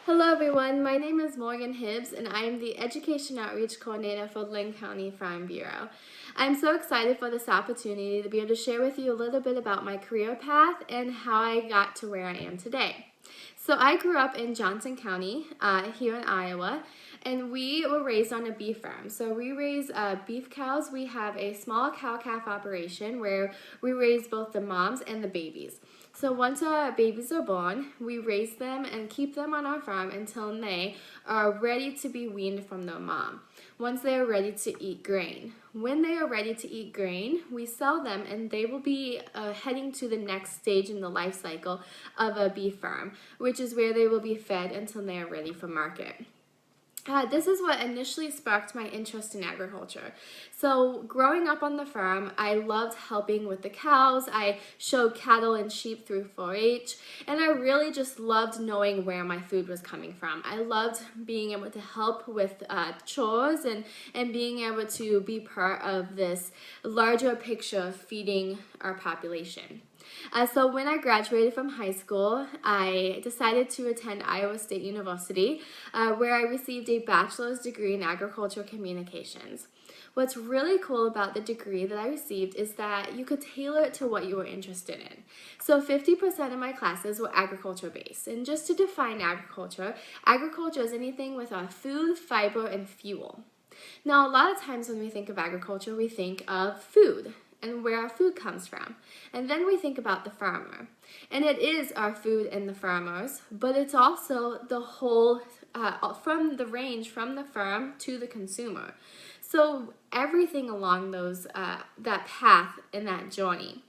Hello everyone, my name is Morgan Hibbs and I am the Education Outreach Coordinator for Linn County Farm Bureau. I'm so excited for this opportunity to be able to share with you a little bit about my career path and how I got to where I am today. So I grew up in Johnson County here in Iowa, and we were raised on a beef farm. So we raise beef cows. We have a small cow-calf operation where we raise both the moms and the babies. So once our babies are born, we raise them and keep them on our farm until they are ready to be weaned from their mom, once they are ready to eat grain. When they are ready to eat grain, we sell them and they will be heading to the next stage in the life cycle of a beef farm, which is where they will be fed until they are ready for market. This is what initially sparked my interest in agriculture. So growing up on the farm, I loved helping with the cows. I showed cattle and sheep through 4-H, and I really just loved knowing where my food was coming from. I loved being able to help with chores and being able to be part of this larger picture of feeding our population. So when I graduated from high school, I decided to attend Iowa State University, where I received a bachelor's degree in agricultural communications. What's really cool about the degree that I received is that you could tailor it to what you were interested in. So 50% of my classes were agriculture based. And just to define agriculture, agriculture is anything with food, fiber, and fuel. Now, a lot of times when we think of agriculture, we think of food and where our food comes from. And then we think about the farmer. And it is our food and the farmers, but it's also the whole, from the range from the farm to the consumer. So everything along that path and that journey.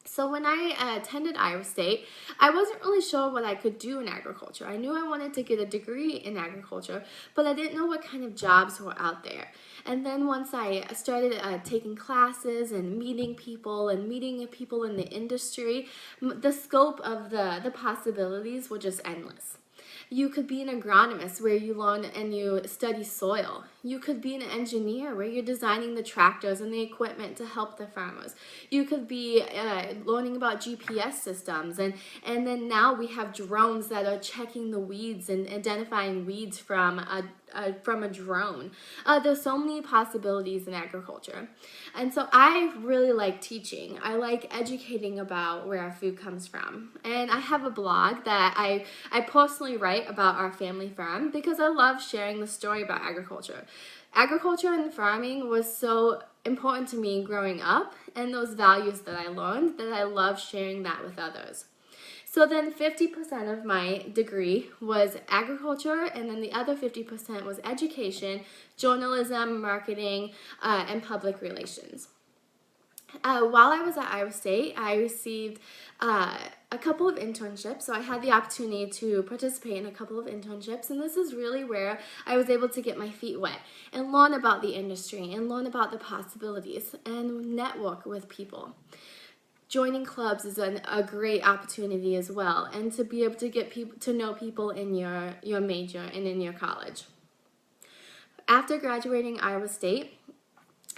So when I attended Iowa State, I wasn't really sure what I could do in agriculture. I knew I wanted to get a degree in agriculture, but I didn't know what kind of jobs were out there. And then once I started taking classes and meeting people in the industry, the scope of the possibilities were just endless. You could be an agronomist where you learn and you study soil. You could be an engineer where you're designing the tractors and the equipment to help the farmers. You could be learning about GPS systems, and then now we have drones that are checking the weeds and identifying weeds from a drone. There's so many possibilities in agriculture. And so I really like teaching. I like educating about where our food comes from. And I have a blog that I personally write about our family farm because I love sharing the story about agriculture. Agriculture and farming was so important to me growing up, and those values that I learned, that I love sharing that with others. So then 50% of my degree was agriculture, and then the other 50% was education, journalism, marketing, and public relations. While I was at Iowa State, I received a couple of internships. So I had the opportunity to participate in a couple of internships, and this is really where I was able to get my feet wet and learn about the industry and learn about the possibilities and network with people. Joining clubs is a great opportunity as well, and to be able to get people to know people in your major and in your college. After graduating Iowa State,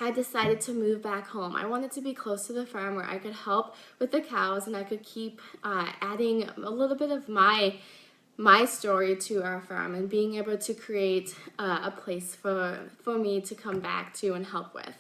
I decided to move back home. I wanted to be close to the farm where I could help with the cows and I could keep adding a little bit of my story to our farm and being able to create a place for me to come back to and help with.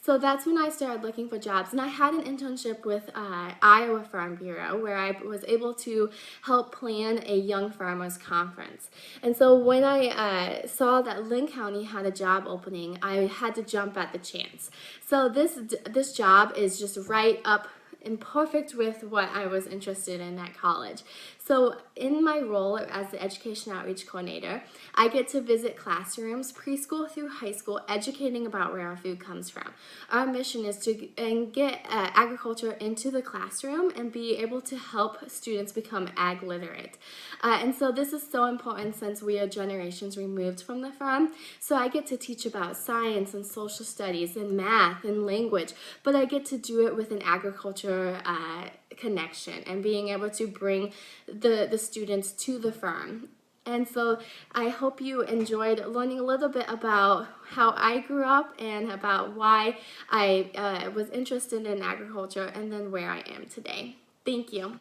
So that's when I started looking for jobs, and I had an internship with Iowa Farm Bureau where I was able to help plan a young farmers conference. And so when I saw that Linn County had a job opening, I had to jump at the chance. So this job is just right up and perfect with what I was interested in at college. So in my role as the Education Outreach Coordinator, I get to visit classrooms, preschool through high school, educating about where our food comes from. Our mission is to get agriculture into the classroom and be able to help students become ag literate. And so this is so important since we are generations removed from the farm. So I get to teach about science and social studies and math and language, but I get to do it with an agriculture connection and being able to bring the students to the farm. And so I hope you enjoyed learning a little bit about how I grew up and about why I was interested in agriculture and then where I am today. Thank you.